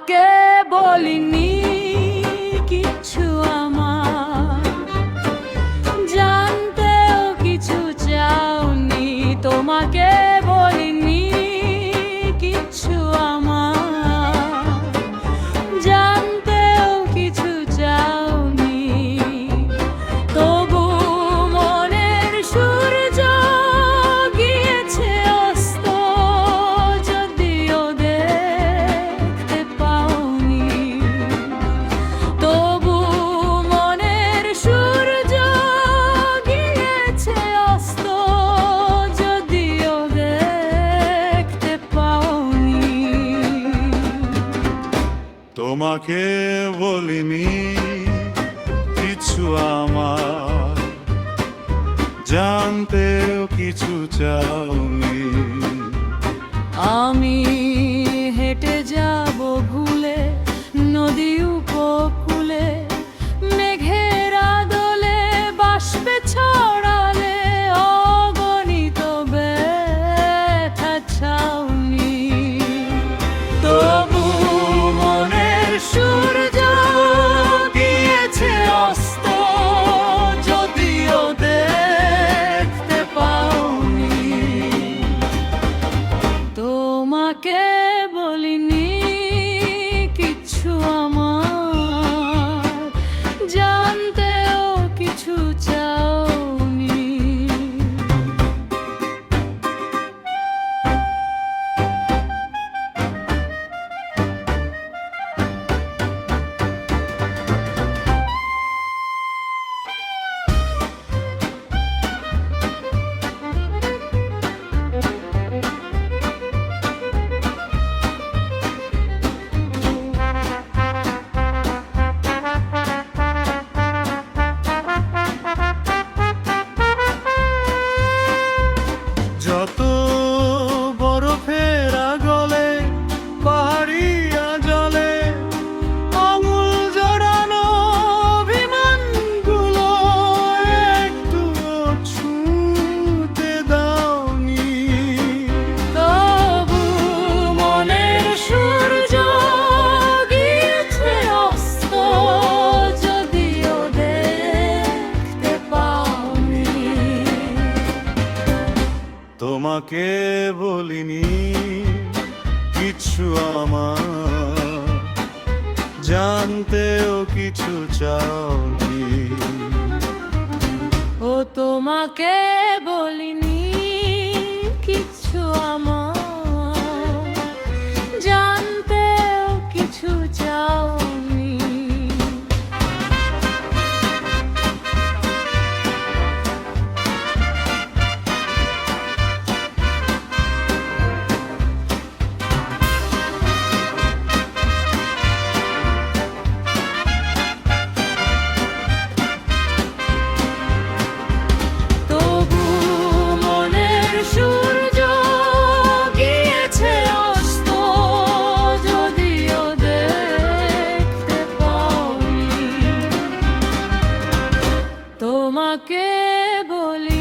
তোমাকে বলিনি কিছু আমার, জানতেও কিছু চাওনি। তোমাকে বলিনি কিছু আমার, জানতেও কিছু চাওনি। তবু মনের সূর্য গিয়েছে অস্ত, যদিও দেখতে পাওনি। তবু মনের সূর্য গিয়েছে অস্ত, যদিও দেখতে পাওনি। তোমাকে বলিনি কিছু আমার, জানতেও কিছু চাওনি। আমি হেঁটে যাব ভুলে নদী উপকূলে, মেঘের আদলে বাষ্পে ছড়ালে অগণিত ব্যথা ছাউনি। তবু মনের সূর্য গিয়েছে অস্ত, যদিও দেখতে পাওনি। তোমাকে বলিনি কিছু আমার, জানতেও কিছু চাওনি। যত বরফের গলে পাহাড়িয়া জলে আঙুল জড়ানো অভিমানগুলো একটু ছুঁতে দাওনি। তবু মনের সূর্য গিয়েছে অস্ত, যদিও দেখতে পাওনি। তোমাকে বলিনি কিছু আমার, জানতেও কিছু চাওনি। ও তোমাকে বলিনি কিছু আমার, জানতেও কিছু চাওনি। তবু মনের সূর্য গিয়েছে অস্ত, যদিও দেখতে পাওনি। তোমাকে বলি